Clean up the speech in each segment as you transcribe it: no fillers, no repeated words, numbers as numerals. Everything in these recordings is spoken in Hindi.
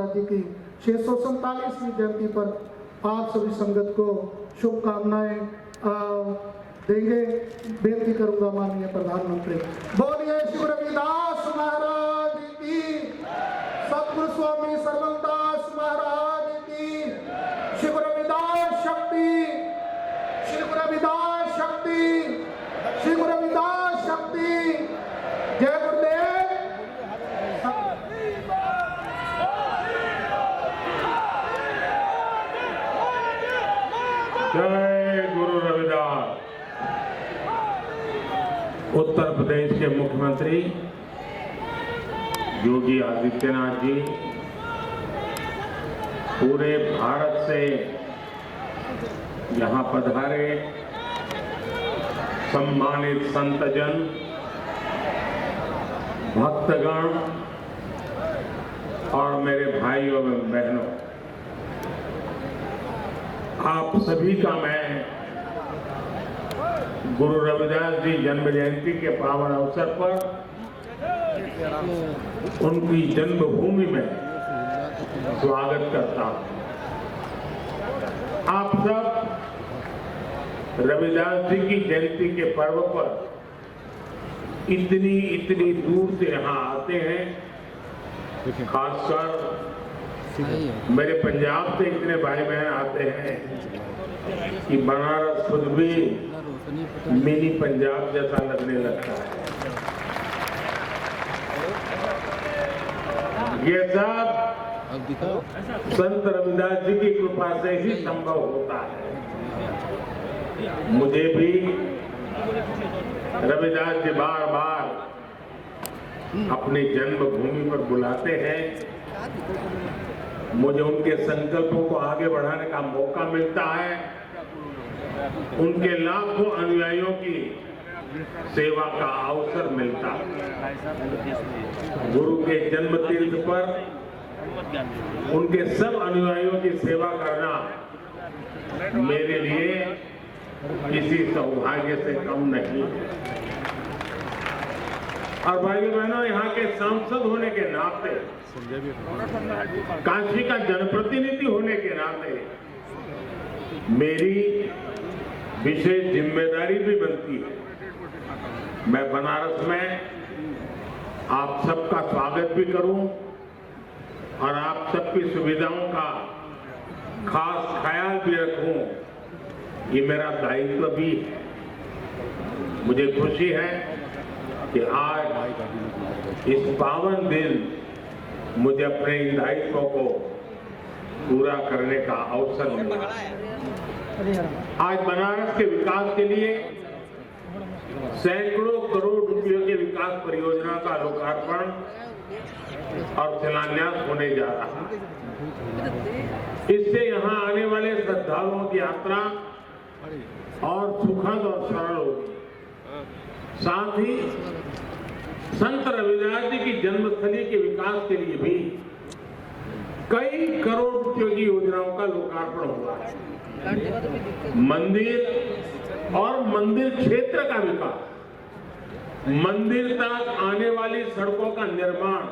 जी की 647वीं जयंती पर आप सभी संगत को शुभकामनाएं देंगे। बेनती करूंगा माननीय प्रधानमंत्री, बोलिए श्री रविदास महाराज की, सतगुरु स्वामी सर्वदास महाराज की, श्री रविदास शक्ति, श्री रविदास शक्ति, श्री रविदास शक्ति। जय गुरुदेव। जय गुरु रविदास। उत्तर प्रदेश के मुख्यमंत्री योगी आदित्यनाथ जी पूरे भारत से यहां पधारे सम्मानित संतजन, भक्तगण और मेरे भाइयों एवं बहनों, आप सभी का मैं गुरु रविदास जी जन्म जयंती के पावन अवसर पर उनकी जन्मभूमि में स्वागत करता हूं। आप सब रविदास जी की जयंती के पर्व पर इतनी दूर से यहां आते हैं। खासकर मेरे पंजाब से इतने भाई बहन आते हैं कि बनारस खुद भी मिनी पंजाब जैसा लगने लगता है। ये सब संत रविदास जी की कृपा से ही संभव होता है। मुझे भी रविदास जी बार बार अपनी जन्मभूमि पर बुलाते हैं। मुझे उनके संकल्पों को आगे बढ़ाने का मौका मिलता है। उनके लाखों अनुयायियों की सेवा का अवसर मिलता है। गुरु के जन्म तीर्थ पर उनके सब अनुयायियों की सेवा करना मेरे लिए किसी सौभाग्य से कम नहीं है। और भाइयों बहनों, यहाँ के सांसद होने के नाते, काशी का जनप्रतिनिधि होने के नाते मेरी विशेष जिम्मेदारी भी बनती है। मैं बनारस में आप सबका स्वागत भी करूं और आप सबकी सुविधाओं का खास ख्याल भी रखूं, ये मेरा दायित्व भी है। मुझे खुशी है कि आज इस पावन दिन मुझे अपने इन दायित्वों को पूरा करने का अवसर मिला। आज बनारस के विकास के लिए सैकड़ों करोड़ रुपयों के विकास परियोजना का लोकार्पण और शिलान्यास होने जा रहा है। इससे यहां आने वाले श्रद्धालुओं की यात्रा और सुखद और सरल होगी। साथ ही संत रविदास जी की जन्मस्थली के विकास के लिए भी कई करोड़ रुपयों की योजनाओं का लोकार्पण हुआ है। मंदिर और मंदिर क्षेत्र का विकास, मंदिर तक आने वाली सड़कों का निर्माण,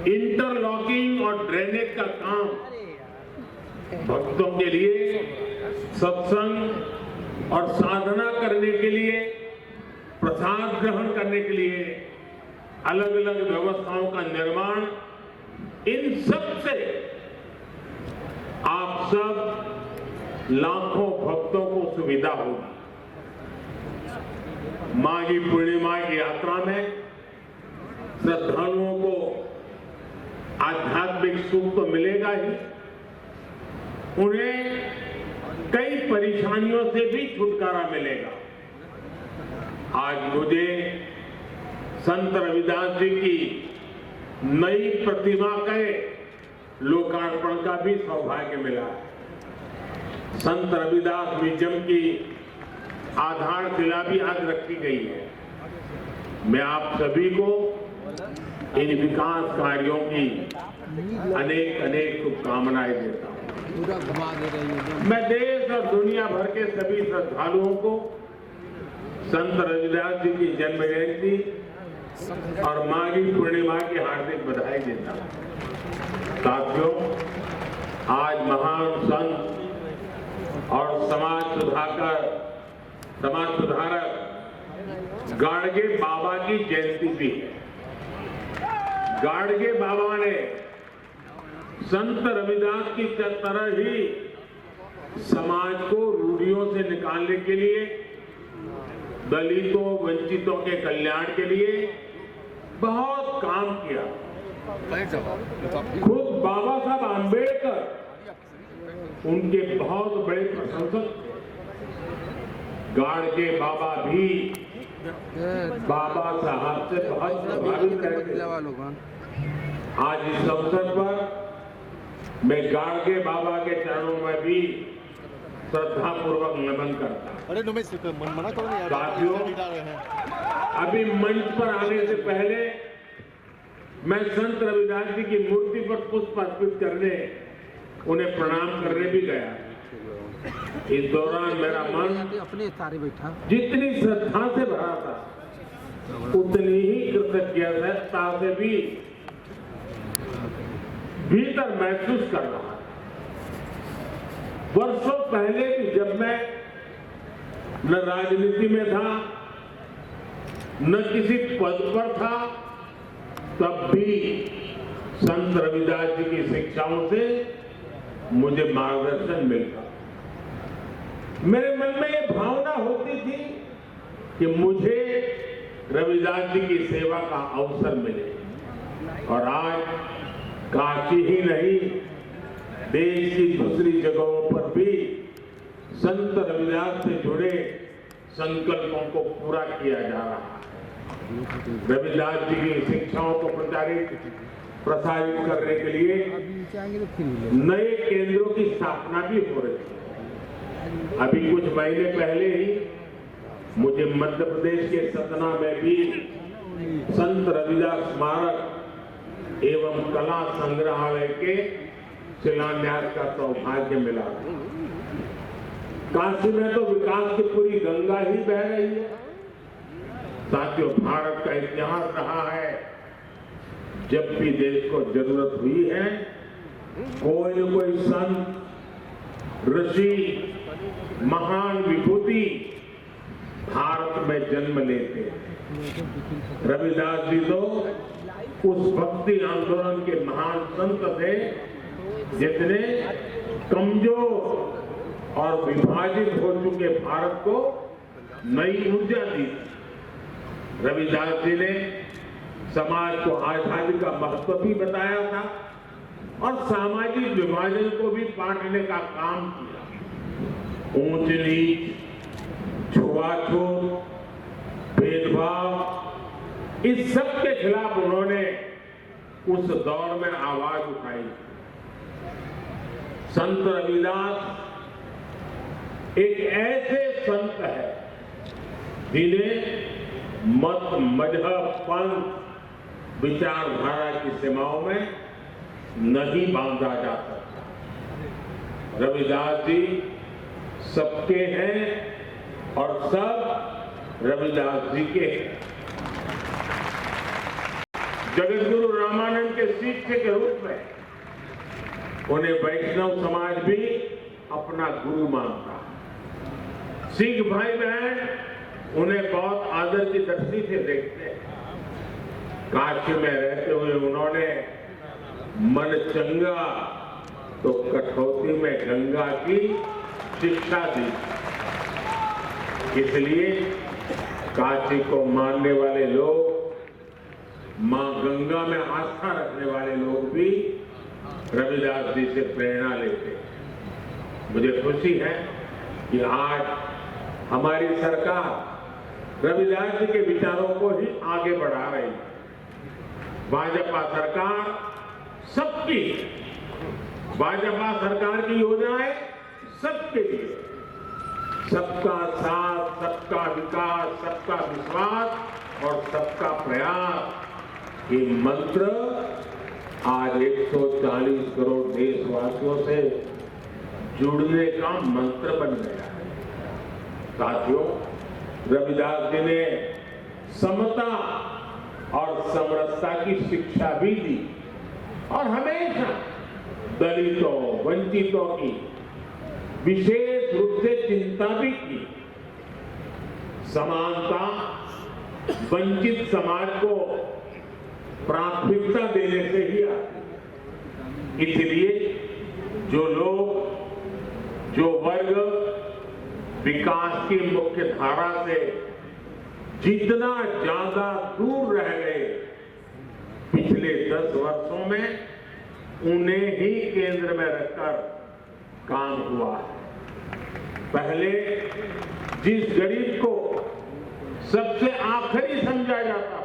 इंटरलॉकिंग और ड्रेनेज का काम, भक्तों के लिए सत्संग और साधना करने के लिए, प्रसाद ग्रहण करने के लिए अलग अलग व्यवस्थाओं का निर्माण, इन सब से आप सब लाखों भक्तों को सुविधा होगी। माघी पूर्णिमा की यात्रा में श्रद्धालुओं को आध्यात्मिक सुख तो मिलेगा ही, उन्हें कई परेशानियों से भी छुटकारा मिलेगा। आज मुझे संत रविदास जी की नई प्रतिमा के लोकार्पण का भी सौभाग्य मिला है। संत रविदास म्यूजियम की आधारशिला भी आज रखी गई है। मैं आप सभी को इन विकास कार्यों की अनेक शुभकामनाएं देता हूं। मैं देश और दुनिया भर के सभी श्रद्धालुओं को संत रविदास जी की जन्म जयंती और माघी पूर्णिमा की हार्दिक बधाई देता हूं। साथियों, आज महान संत और समाज सुधारक गाडगे बाबा की जयंती भी है। गाडगे बाबा ने संत रविदास की तरह ही समाज को रूढ़ियों से निकालने के लिए, दलितों वंचितों के कल्याण के लिए बहुत काम किया। खुद बाबा साहब आंबेडकर उनके बहुत बड़े प्रशंसक थे। गाडगे बाबा भी बाबा साहब से बहुत प्रभावित रहे। आज इस अवसर पर मैं गाडगे बाबा के चरणों में भी श्रद्धापूर्वक नमन करता हूं। साथियों, अभी मंच पर आने से पहले मैं संत रविदास जी की मूर्ति पर पुष्प अर्पित करने, उन्हें प्रणाम करने भी गया। इस दौरान मेरा मन जितनी श्रद्धा से भरा था, उतनी ही कृतज्ञता से भी भीतर महसूस कर रहा था। वर्षों पहले भी जब मैं न राजनीति में था, न किसी पद पर था, तब भी संत रविदास जी की शिक्षाओं से मुझे मार्गदर्शन मिलता। मेरे मन में ये भावना होती थी कि मुझे रविदास जी की सेवा का अवसर मिले। और आज काशी ही नहीं, देश की दूसरी जगहों पर भी संत रविदास से जुड़े संकल्पों को पूरा किया जा रहा है। रविदास जी की शिक्षाओं को प्रसारित करने के लिए नए केंद्रों की स्थापना भी हो रही है। अभी कुछ महीने पहले ही मुझे मध्य प्रदेश के सतना में भी संत रविदास स्मारक एवं कला संग्रहालय के शिलान्यास का सौभाग्य मिला। काशी में तो विकास की पूरी गंगा ही बह रही है। साथियों, भारत का इतिहास रहा है, जब भी देश को जरूरत हुई है, कोई न कोई संत, ऋषि, महान विभूति भारत में जन्म लेते हैं। रविदास जी तो उस भक्ति आंदोलन के महान संत थे जिसने कमजोर और विभाजित हो चुके भारत को नई ऊर्जा दी। रविदास जी ने समाज को आजादी का महत्व भी बताया था और सामाजिक विभाजन को भी पाटने का काम किया। ऊंच नीच, छुआछूत, भेदभाव, इस सब के खिलाफ उन्होंने उस दौर में आवाज उठाई। संत रविदास एक ऐसे संत है जिन्हें मत, मजहब, पंथ, विचारधारा की सीमाओं में नहीं बांधा जा सकता। रविदास जी सबके हैं और सब रविदास जी के हैं। जगत गुरु रामानंद के शिष्य के रूप में उन्हें वैष्णव समाज भी अपना गुरु मानता है। सिख भाई बहन उन्हें बहुत आदर की दृष्टि से देखते हैं। काशी में रहते हुए उन्होंने मन चंगा तो कठौती में गंगा की शिक्षा दी। इसलिए काशी को मानने वाले लोग, मां गंगा में आस्था रखने वाले लोग भी रविदास जी से प्रेरणा लेते हैं। मुझे खुशी है कि आज हमारी सरकार रविदास जी के विचारों को ही आगे बढ़ा रही है। भाजपा सरकार सबकी, भाजपा सरकार की योजनाएं सबके लिए, सबका साथ, सबका विकास, सबका विश्वास और सबका प्रयास, ये मंत्र आज 140 करोड़ देशवासियों से जुड़ने का मंत्र बन गया है। साथियों, रविदास जी ने समता और समरसता की शिक्षा भी दी और हमेशा दलितों, वंचितों की विशेष रूप से चिंता भी की। समानता, वंचित समाज को प्राथमिकता देने से ही आती। इसलिए जो लोग, जो वर्ग विकास की मुख्य धारा से जितना ज्यादा दूर रह गए पिछले 10 वर्षों में, उन्हें ही केंद्र में रखकर काम हुआ है। पहले जिस गरीब को सबसे आखिरी समझा जाता था,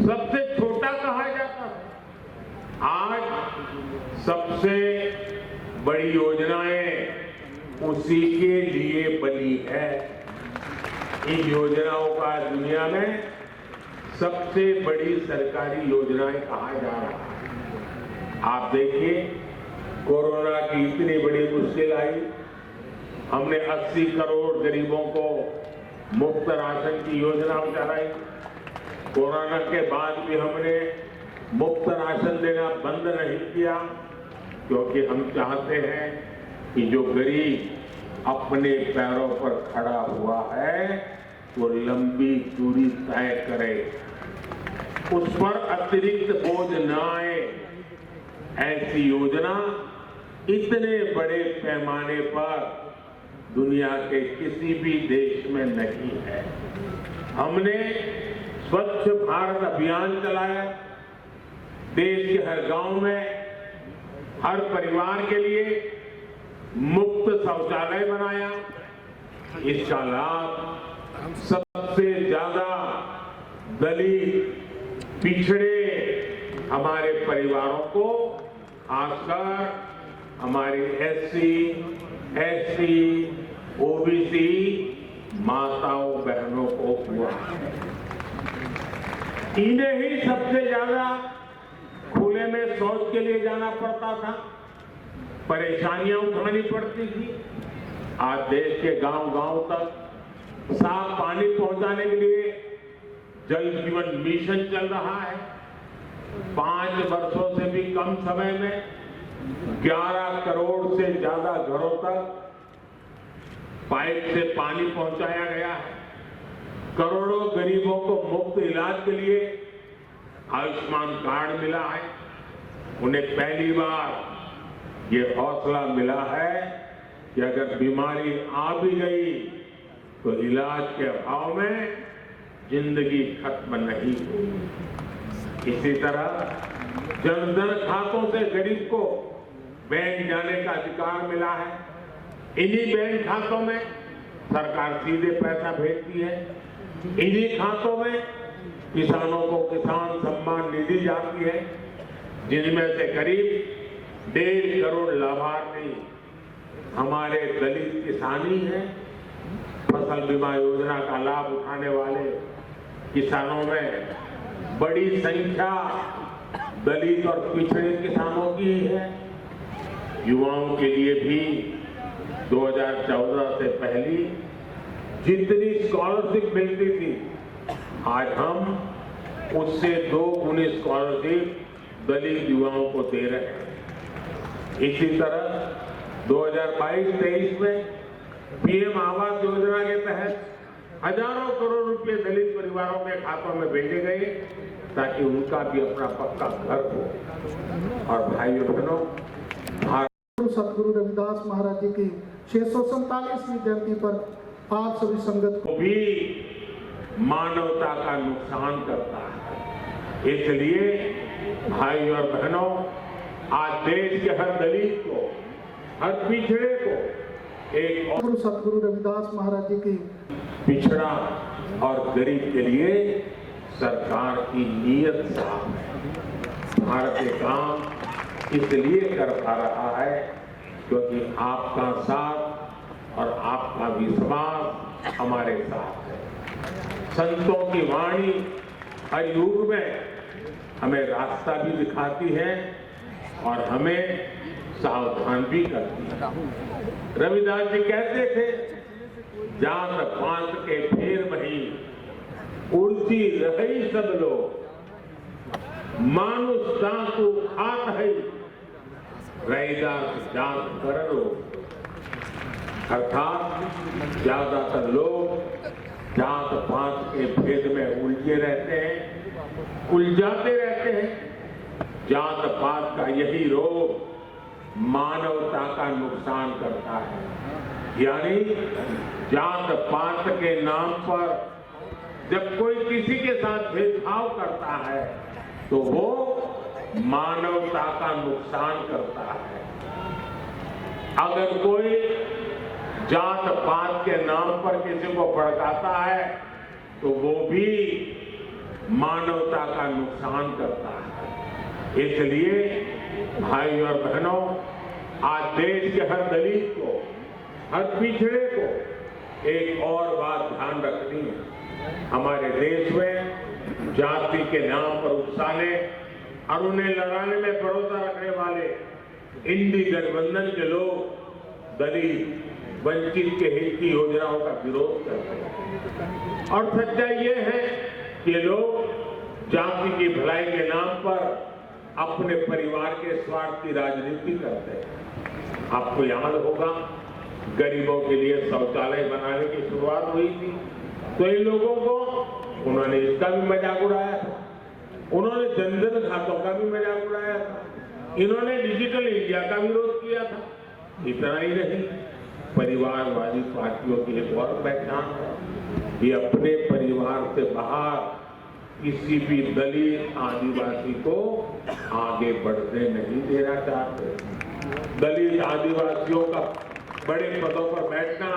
सबसे छोटा कहा जाता था, आज सबसे बड़ी योजनाएं उसी के लिए बनी है। इन योजनाओं का दुनिया में सबसे बड़ी सरकारी योजनाएं कहा जा रहा है। आप देखिए, कोरोना की इतनी बड़ी मुश्किल आई, हमने 80 करोड़ गरीबों को मुफ्त राशन की योजना चलाई। कोरोना के बाद भी हमने मुफ्त राशन देना बंद नहीं किया, क्योंकि हम चाहते हैं कि जो गरीब अपने पैरों पर खड़ा हुआ है वो लंबी दूरी तय करे, उस पर अतिरिक्त बोझ न आए। ऐसी योजना इतने बड़े पैमाने पर दुनिया के किसी भी देश में नहीं है। हमने स्वच्छ भारत अभियान चलाया, देश के हर गांव में हर परिवार के लिए मुफ्त शौचालय बनाया। इसका लाभ सबसे ज्यादा दलित, पिछड़े हमारे परिवारों को, खासकर हमारे एससी, एसटी, ओबीसी माताओं बहनों को हुआ। इन्हें ही सबसे ज्यादा खुले में शौच के लिए जाना पड़ता था, परेशानियां उठानी पड़ती थी। आज देश के गांव-गांव तक साफ पानी पहुंचाने के लिए जल जीवन मिशन चल रहा है। 5 वर्षों से भी कम समय में 11 करोड़ से ज्यादा घरों तक पाइप से पानी पहुंचाया गया है। करोड़ों गरीबों को मुफ्त इलाज के लिए आयुष्मान कार्ड मिला है। उन्हें पहली बार ये हौसला मिला है कि अगर बीमारी आ भी गई तो इलाज के अभाव में जिंदगी खत्म नहीं हुई। इसी तरह जन-धन खातों से गरीब को बैंक जाने का अधिकार मिला है। इन्हीं बैंक खातों में सरकार सीधे पैसा भेजती है। इन्हीं खातों में किसानों को किसान सम्मान निधि जाती है, जिनमें से करीब 1.5 करोड़ लाभार्थी हमारे दलित किसान ही हैं। फसल बीमा योजना का लाभ उठाने वाले किसानों में बड़ी संख्या दलित और पिछड़े किसानों की ही है। युवाओं के लिए भी 2014 से पहली जितनी स्कॉलरशिप मिलती थी, आज हम उससे 2 गुनी स्कॉलरशिप दलित युवाओं को दे रहे हैं। इसी तरह 2022-23 में पीएम आवास योजना के तहत हजारों करोड़ रुपए दलित परिवारों के खातों में भेजे गए, ताकि उनका भी अपना पक्का घर हो। और भाइयों बहनों, सतगुरु रविदास महाराज जी की 647वीं जयंती पर आप सभी संगत को भी मानवता का नुकसान करता है। इसलिए भाई और बहनों, आज देश के हर दलित को, हर पिछड़े को एक और सतगुरु रविदास महाराज जी की पिछड़ा और गरीब के लिए सरकार की नीयत साफ है। भारत ये काम इसलिए कर पा रहा है क्योंकि आपका साथ और आपका विश्वास हमारे साथ है। संतों की वाणी हर युग में हमें रास्ता भी दिखाती है और हमें सावधान भी करती है। रविदास जी कहते थे, जात पात के फेर वही, उड़ती रही सब लोग, मानुष दांतु खात है, रैदास जात करो। अर्थात ज्यादातर लोग जात पात के भेद में उलझे रहते हैं, उलझाते रहते हैं। जात पात का यही रोग मानवता का नुकसान करता है। यानी जात पात के नाम पर जब कोई किसी के साथ भेदभाव करता है तो वो मानवता का नुकसान करता है। अगर कोई जात पात के नाम पर किसी को भड़काता है तो वो भी मानवता का नुकसान करता है। इसलिए भाई और बहनों, आज देश के हर दलित को, हर पिछड़े को एक और बात ध्यान रखनी है। हमारे देश में जाति के नाम पर उकसाने और उन्हें लड़ाने में भरोसा रखने वाले इंडी गठबंधन के लोग दलित वंचित के हित की योजनाओं का विरोध करते हैं। और सच्चाई ये है कि लोग जाति की भलाई के नाम पर अपने परिवार के स्वार्थ की राजनीति करते हैं। आपको याद होगा, गरीबों के लिए शौचालय बनाने की शुरुआत हुई थी तो इन लोगों को उन्होंने इसका भी मजाक उड़ाया था, उन्होंने जनधन खातों का भी मजाक उड़ाया था, इन्होंने डिजिटल इंडिया का विरोध किया था। इतना ही नहीं, परिवारवादी पार्टियों की एक और पहचान है, ये अपने परिवार से बाहर किसी भी दलित आदिवासी को आगे बढ़ने नहीं देना चाहते। दलित आदिवासियों का बड़े पदों पर बैठना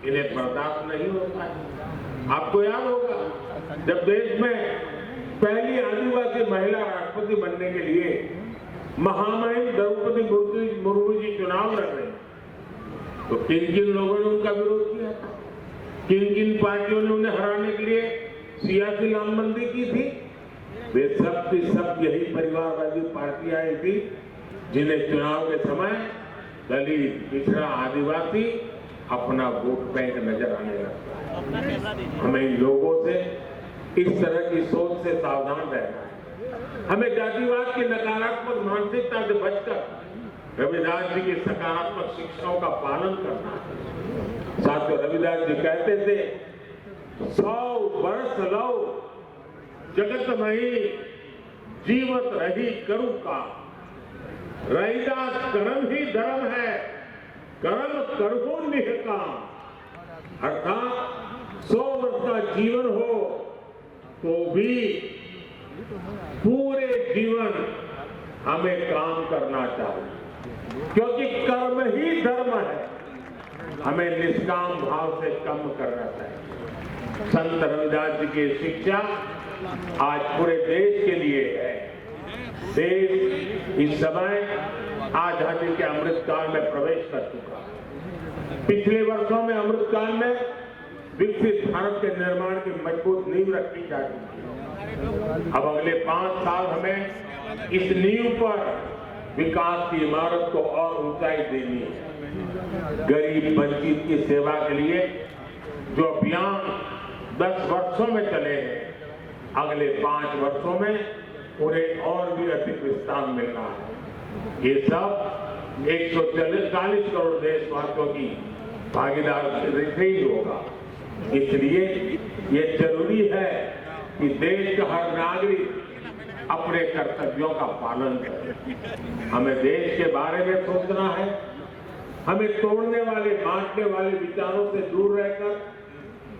इन्हें बर्दाश्त नहीं होता है। आपको याद होगा, जब देश में पहली आदिवासी महिला राष्ट्रपति बनने के लिए महामहिम द्रौपदी मुर्मू जी चुनाव लड़ रहे तो किन किन लोगों ने उनका विरोध किया था, किन किन पार्टियों ने उन्हें हराने के लिए सियासी लामबंदी की थी? वे सब की सब यही परिवारवादी पार्टियां आई थी जिन्हें चुनाव के समय दलित, पिछड़ा, आदिवासी अपना वोट बैंक नजर आने लगता है। हमें इन लोगों से, इस तरह की सोच से सावधान रहना है। हमें जातिवाद की नकारात्मक मानसिकता से बचकर रविदास जी की सकारात्मक शिक्षाओं का पालन करना है। साथियों, रविदास जी कहते थे, 100 वर्ष लो जगत मही जीवत रही करू का। रैदास कर्म ही धर्म है, कर्म करहु निहकाम। अर्थात 100 वर्ष का जीवन हो तो भी पूरे जीवन हमें काम करना चाहिए, क्योंकि कर्म ही धर्म है। हमें निष्काम भाव से कर्म करना चाहिए। संत रविदास जी की शिक्षा आज पूरे देश के लिए है। देश इस समय आजादी के अमृतकाल में प्रवेश कर चुका है। पिछले वर्षों में अमृतकाल में विकसित भारत के निर्माण की मजबूत नींव रखी जा चुकी है। अब अगले 5 साल हमें इस नींव पर विकास की इमारत को और ऊंचाई देनी है। गरीब वंचित की सेवा के लिए जो अभियान 10 वर्षों में चले हैं, अगले 5 वर्षों में उन्हें और भी अधिक विस्तार मिलना है। ये सब 140 करोड़ देशवासियों की भागीदारी से ही होगा। इसलिए ये जरूरी है कि देश का हर नागरिक अपने कर्तव्यों का पालन करे। हमें देश के बारे में सोचना है। हमें तोड़ने वाले, बांटने वाले विचारों से दूर रहकर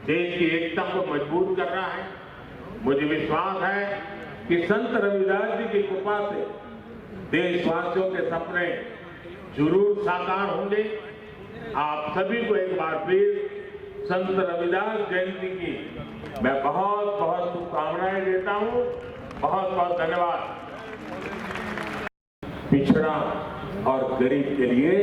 देश की एकता को मजबूत करना है। मुझे विश्वास है कि संत रविदास जी की कृपा से देशवासियों के सपने जरूर साकार होंगे। आप सभी को एक बार फिर संत रविदास जयंती की मैं बहुत बहुत शुभकामनाएं देता हूं। बहुत बहुत धन्यवाद। पिछड़ा और गरीब के लिए